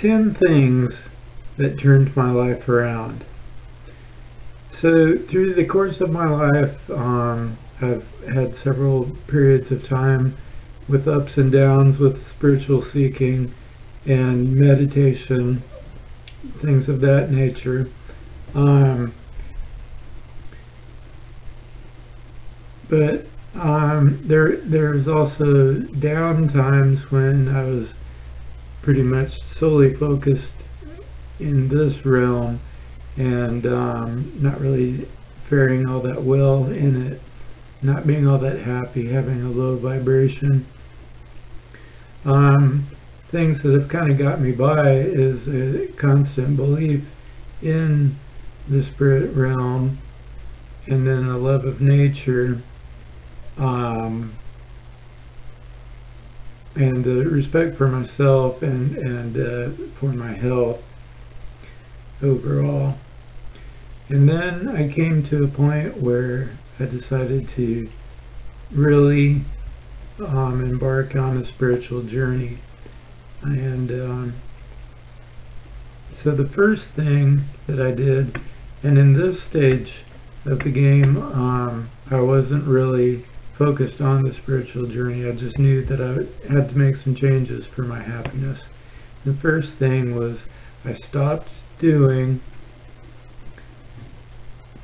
10 things that turned my life around. So through the course of my life, I've had several periods of time with ups and downs with spiritual seeking and meditation, things of that nature. But there's also down times when I was pretty much solely focused in this realm and not really faring all that well in it, not being all that happy, having a low vibration. Things that have kind of got me by is a constant belief in the spirit realm, and then a love of nature, and the respect for myself and for my health overall. And then I came to a point where I decided to really embark on a spiritual journey. And so the first thing that I did, and in this stage of the game, I wasn't really focused on the spiritual journey. I just knew that I had to make some changes for my happiness. The first thing was I stopped doing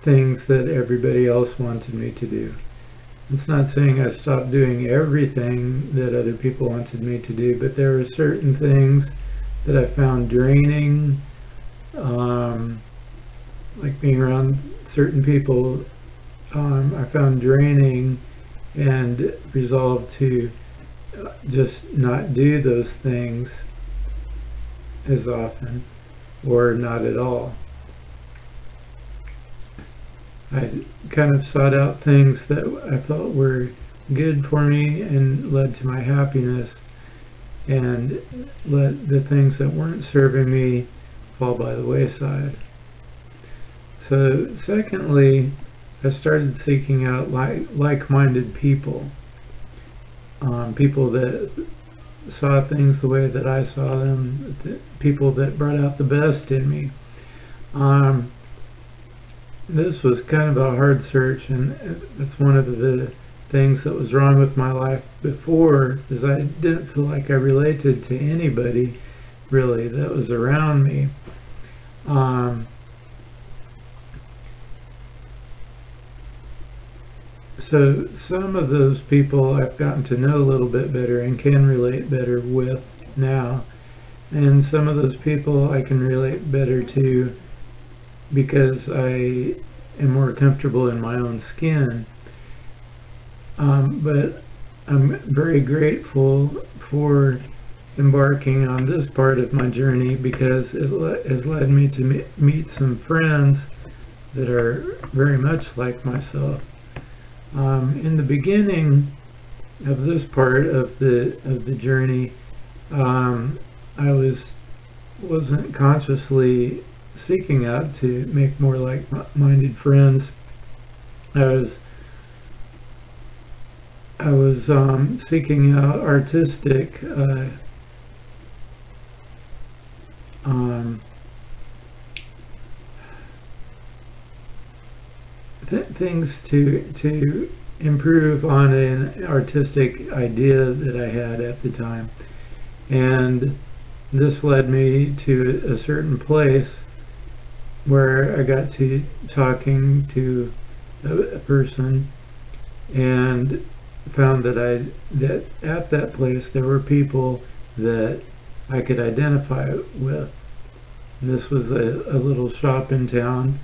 things that everybody else wanted me to do. It's not saying I stopped doing everything that other people wanted me to do, but there were certain things that I found draining, like being around certain people, I found draining, and resolved to just not do those things as often, or not at all. I kind of sought out things that I felt were good for me and led to my happiness, and let the things that weren't serving me fall by the wayside. So secondly, I started seeking out like-minded people, people that saw things the way that I saw them, people that brought out the best in me. This was kind of a hard search, and it's one of the things that was wrong with my life before, is I didn't feel like I related to anybody really that was around me. So some of those people I've gotten to know a little bit better and can relate better with now, and some of those people I can relate better to because I am more comfortable in my own skin. But I'm very grateful for embarking on this part of my journey, because it has led me to meet some friends that are very much like myself. In the beginning of this part of the journey, I wasn't consciously seeking out to make more like-minded friends. I was seeking out artistic things to improve on an artistic idea that I had at the time, and this led me to a certain place where I got to talking to a person, and found that at that place there were people that I could identify with. And this was a little shop in town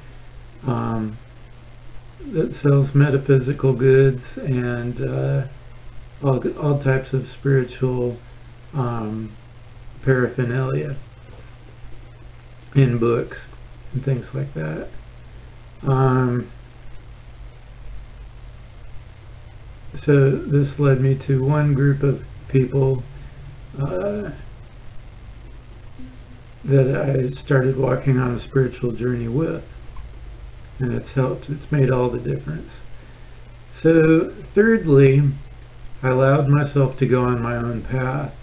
that sells metaphysical goods and all types of spiritual paraphernalia in books and things like that. So this led me to one group of people that I started walking on a spiritual journey with, and it's helped. It's made all the difference. So thirdly, I allowed myself to go on my own path.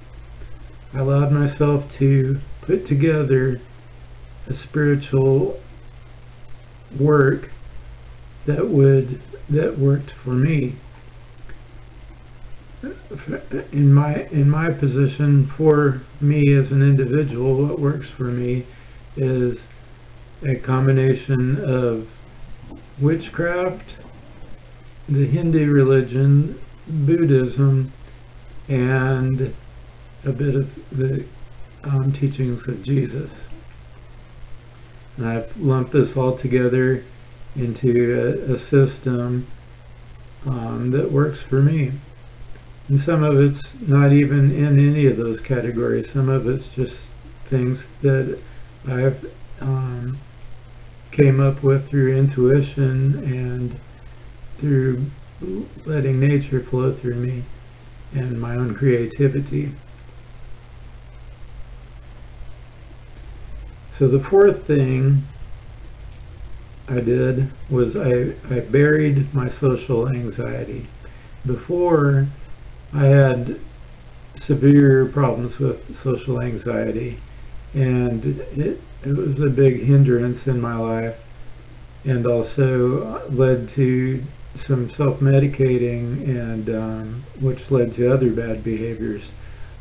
I allowed myself to put together a spiritual work that worked for me. In my position, for me as an individual, what works for me is a combination of witchcraft, the Hindu religion, Buddhism, and a bit of the teachings of Jesus. And I've lumped this all together into a system that works for me. And some of it's not even in any of those categories. Some of it's just things that I've came up with through intuition and through letting nature flow through me and my own creativity. So the fourth thing I did was I buried my social anxiety. Before, I had severe problems with social anxiety, and it was a big hindrance in my life, and also led to some self-medicating, and which led to other bad behaviors.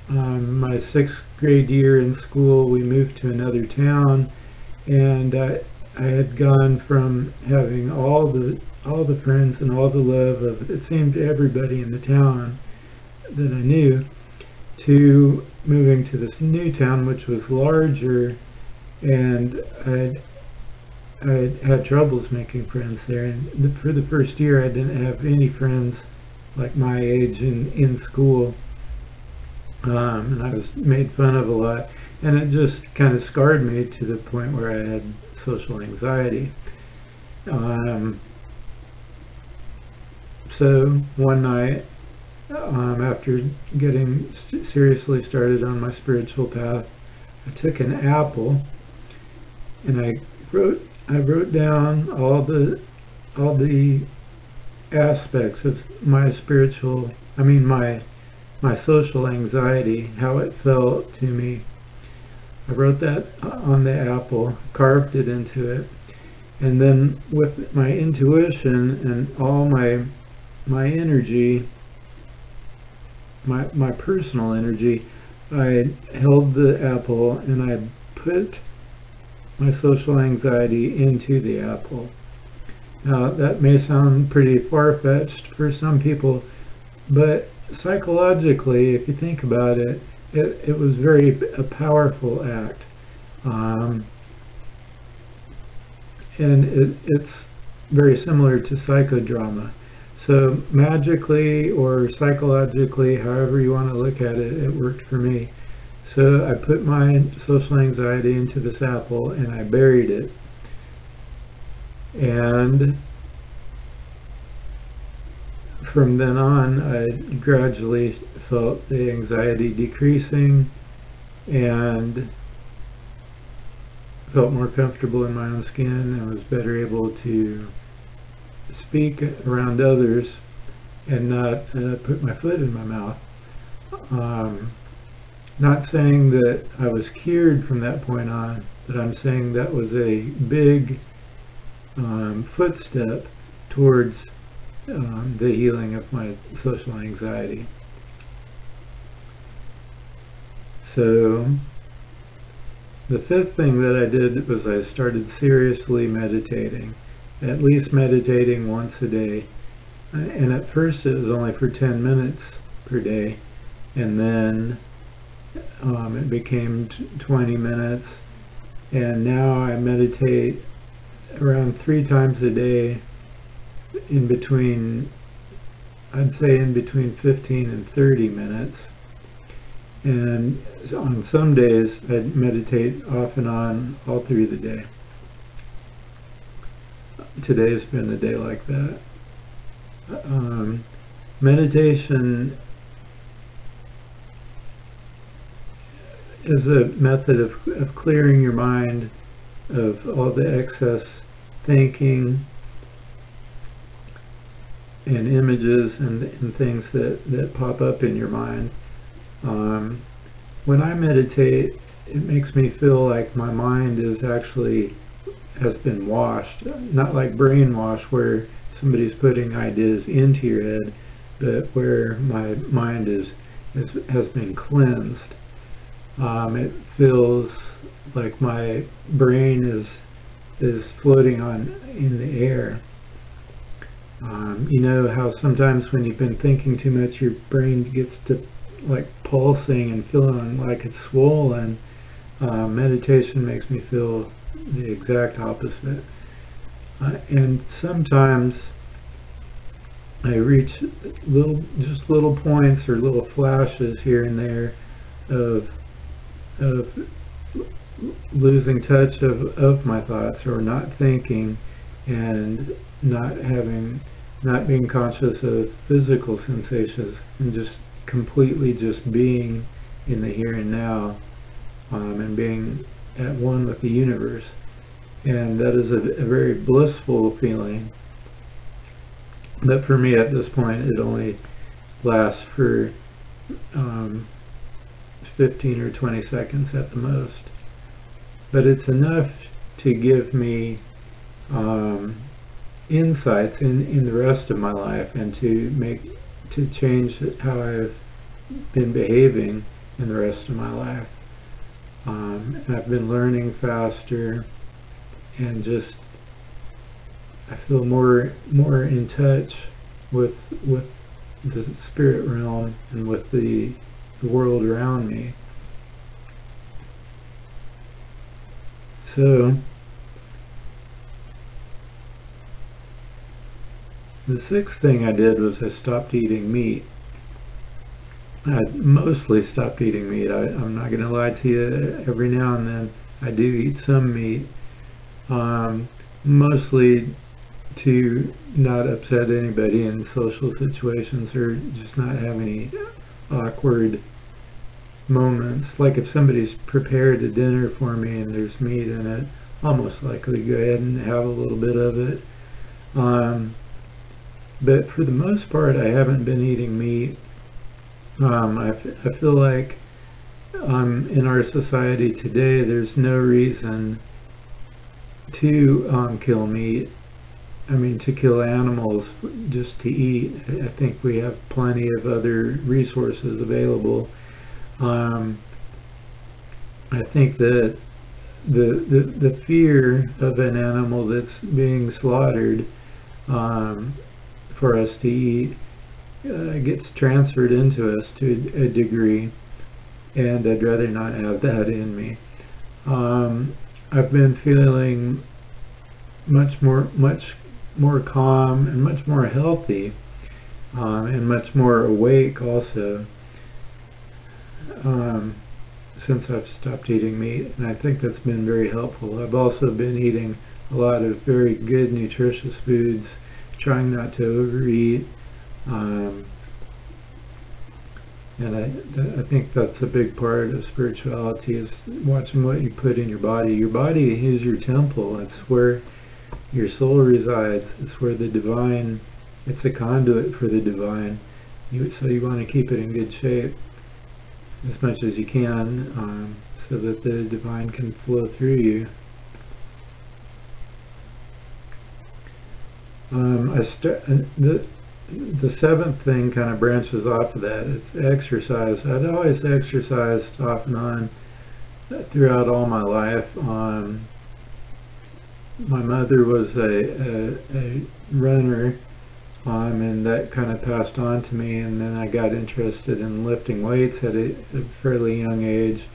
My 6th grade year in school, we moved to another town, and I had gone from having all the friends and all the love of, it seemed, everybody in the town that I knew, to moving to this new town, which was larger, and I had troubles making friends there. And for the first year, I didn't have any friends like my age in school, and I was made fun of a lot, and it just kind of scarred me to the point where I had social anxiety. So one night, after getting seriously started on my spiritual path, I took an apple and I wrote down all the aspects of my my social anxiety, how it felt to me. I wrote that on the apple, carved it into it, and then with my intuition and all my energy, my personal energy, I held the apple and I put my social anxiety into the apple. Now that may sound pretty far-fetched for some people, but psychologically, if you think about it, it was a powerful act. And it's very similar to psychodrama. So magically or psychologically, however you want to look at it, it worked for me. So I put my social anxiety into this apple and I buried it. And from then on, I gradually felt the anxiety decreasing and felt more comfortable in my own skin and was better able to speak around others and not put my foot in my mouth. Not saying that I was cured from that point on, but I'm saying that was a big footstep towards the healing of my social anxiety. So the fifth thing that I did was I started seriously meditating, at least meditating once a day. And at first it was only for 10 minutes per day, and then it became 20 minutes, and now I meditate around 3 times a day, I'd say in between 15 and 30 minutes. And on some days I'd meditate off and on all through the day. Today's been a day like that. Meditation is a method of clearing your mind of all the excess thinking and images and things that pop up in your mind. When I meditate, it makes me feel like my mind is actually has been washed, not like brainwash where somebody's putting ideas into your head, but where my mind has been cleansed. It feels like my brain is floating on in the air. You know how sometimes when you've been thinking too much, your brain gets to like pulsing and feeling like it's swollen. Meditation makes me feel the exact opposite. And sometimes I reach just little points or little flashes here and there of losing touch of my thoughts, or not thinking, and not being conscious of physical sensations, and just completely just being in the here and now, and being at one with the universe. And that is a very blissful feeling. But for me at this point, it only lasts for 15 or 20 seconds at the most. But it's enough to give me insights in the rest of my life, and to change how I've been behaving in the rest of my life. I've been learning faster, and just I feel more in touch with the spirit realm and with the world around me. So the sixth thing I did was I stopped eating meat. I mostly stopped eating meat. I'm not going to lie to you. Every now and then I do eat some meat, mostly to not upset anybody in social situations, or just not have any awkward moments. Like if somebody's prepared a dinner for me and there's meat in it, I'll most likely go ahead and have a little bit of it. But for the most part, I haven't been eating meat. I feel like in our society today, there's no reason to kill meat. I mean, to kill animals just to eat. I think we have plenty of other resources available. I think that the fear of an animal that's being slaughtered for us to eat gets transferred into us to a degree, and I'd rather not have that in me. I've been feeling much more calm and much more healthy, and much more awake also, since I've stopped eating meat, and I think that's been very helpful. I've also been eating a lot of very good nutritious foods, trying not to overeat, and I think that's a big part of spirituality, is watching what you put in your body. Your body is your temple. It's where your soul resides. It's where the divine, it's a conduit for the divine. So you want to keep it in good shape as much as you can, so that the divine can flow through you. The seventh thing kind of branches off of that. It's exercise. I'd always exercised off and on throughout all my life. My mother was a runner, and that kind of passed on to me, and then I got interested in lifting weights at a fairly young age,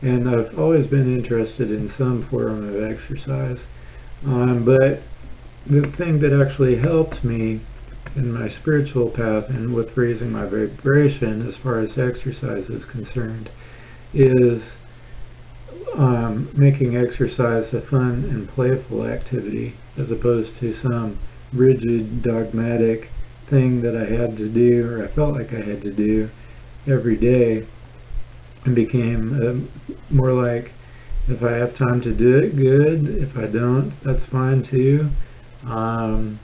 and I've always been interested in some form of exercise. But the thing that actually helped me in my spiritual path and with raising my vibration as far as exercise is concerned is making exercise a fun and playful activity, as opposed to some rigid, dogmatic thing that I had to do, or I felt like I had to do every day, and became more like, if I have time to do it, good. If I don't, that's fine too. And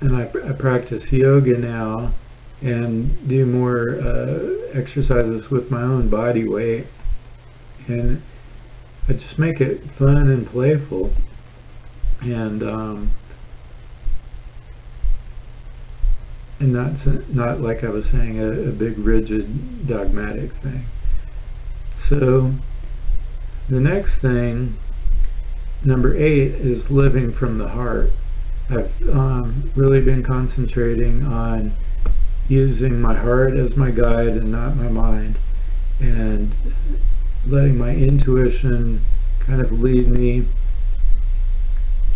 I practice yoga now and do more exercises with my own body weight. and I just make it fun and playful, and not like I was saying a big rigid dogmatic thing. So the next thing, number 8, is living from the heart. I've really been concentrating on using my heart as my guide and not my mind, and letting my intuition kind of lead me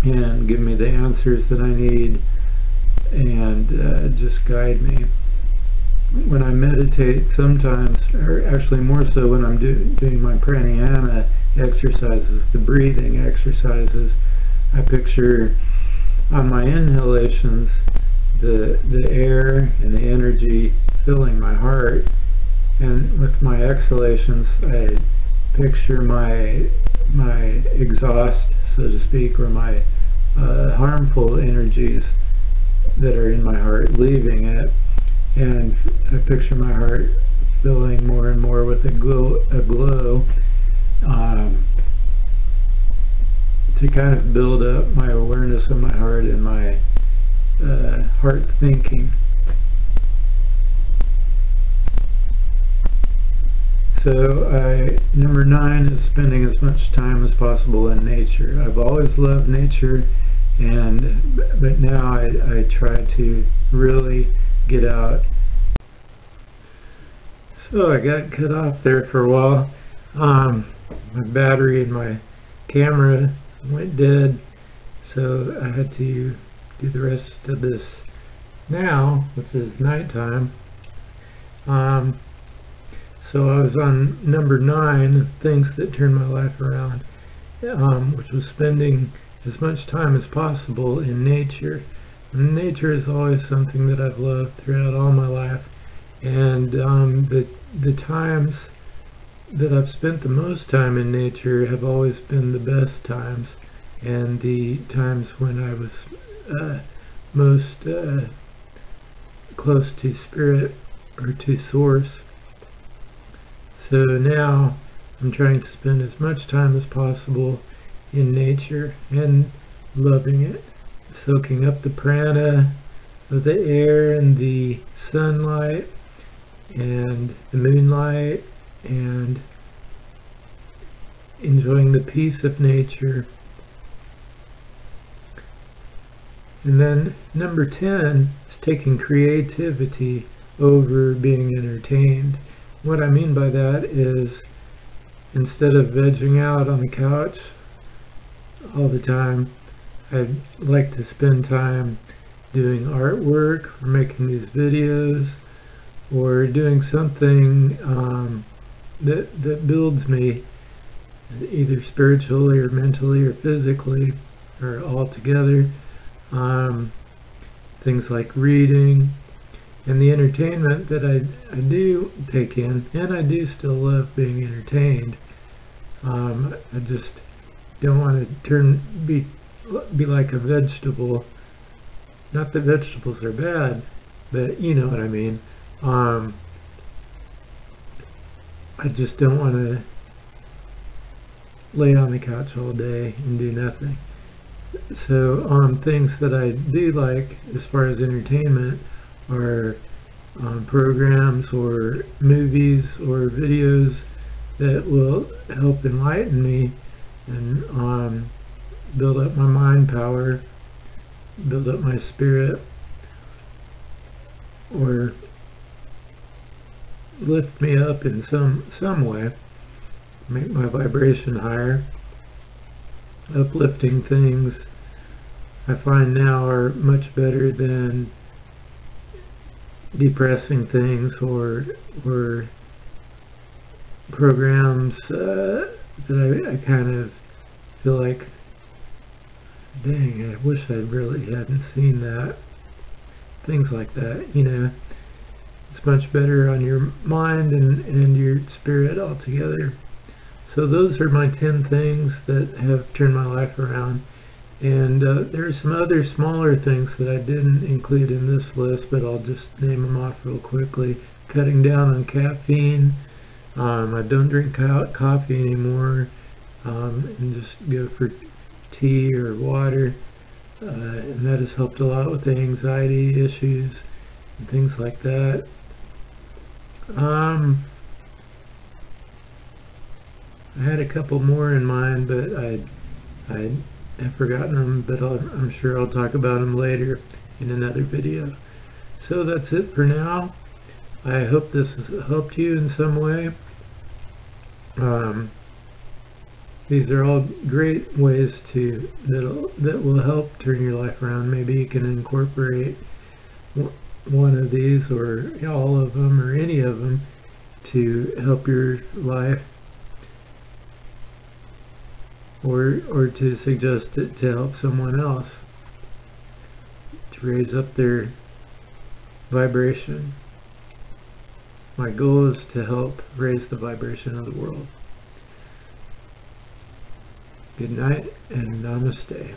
and give me the answers that I need, and just guide me. When I meditate sometimes, or actually more so when I'm doing my pranayama exercises, the breathing exercises, I picture on my inhalations the air and the energy filling my heart, and with my exhalations I picture my exhaust, so to speak, or my harmful energies that are in my heart leaving it, and I picture my heart filling more and more with a glow, to kind of build up my awareness of my heart and my heart thinking. So number 9 is spending as much time as possible in nature. I've always loved nature, but now I try to really get out. So I got cut off there for a while. My battery in my camera went dead, so I had to do the rest of this now, which is nighttime. So I was on number 9, things that turned my life around, which was spending as much time as possible in nature. And nature is always something that I've loved throughout all my life, and the times that I've spent the most time in nature have always been the best times, and the times when I was most close to spirit or to source. So now I'm trying to spend as much time as possible in nature and loving it, soaking up the prana of the air and the sunlight and the moonlight, and enjoying the peace of nature. And then number 10 is taking creativity over being entertained. What I mean by that is, instead of vegging out on the couch all the time, I'd like to spend time doing artwork, or making these videos, or doing something that builds me, either spiritually or mentally or physically, or all together. Things like reading, and the entertainment that I do take in, and I do still love being entertained. I just don't want to be like a vegetable. Not that vegetables are bad, but you know what I mean. I just don't want to lay on the couch all day and do nothing. So things that I do like as far as entertainment are programs or movies or videos that will help enlighten me and build up my mind power, build up my spirit, or lift me up in some way, make my vibration higher. Uplifting things I find now are much better than depressing things or programs that I kind of feel like, dang, I wish I really hadn't seen that. Things like that, you know. It's much better on your mind and your spirit altogether. So those are my 10 things that have turned my life around. And there are some other smaller things that I didn't include in this list, but I'll just name them off real quickly. Cutting down on caffeine, I don't drink coffee anymore, and just go for tea or water, and that has helped a lot with the anxiety issues and things like that. I had a couple more in mind, but I have forgotten them, but I'm sure I'll talk about them later in another video. So that's it for now. I hope this has helped you in some way. These are all great ways that will help turn your life around. Maybe you can incorporate one of these or all of them or any of them to help your life, or to suggest it to help someone else to raise up their vibration. My goal is to help raise the vibration of the world. Good night and namaste.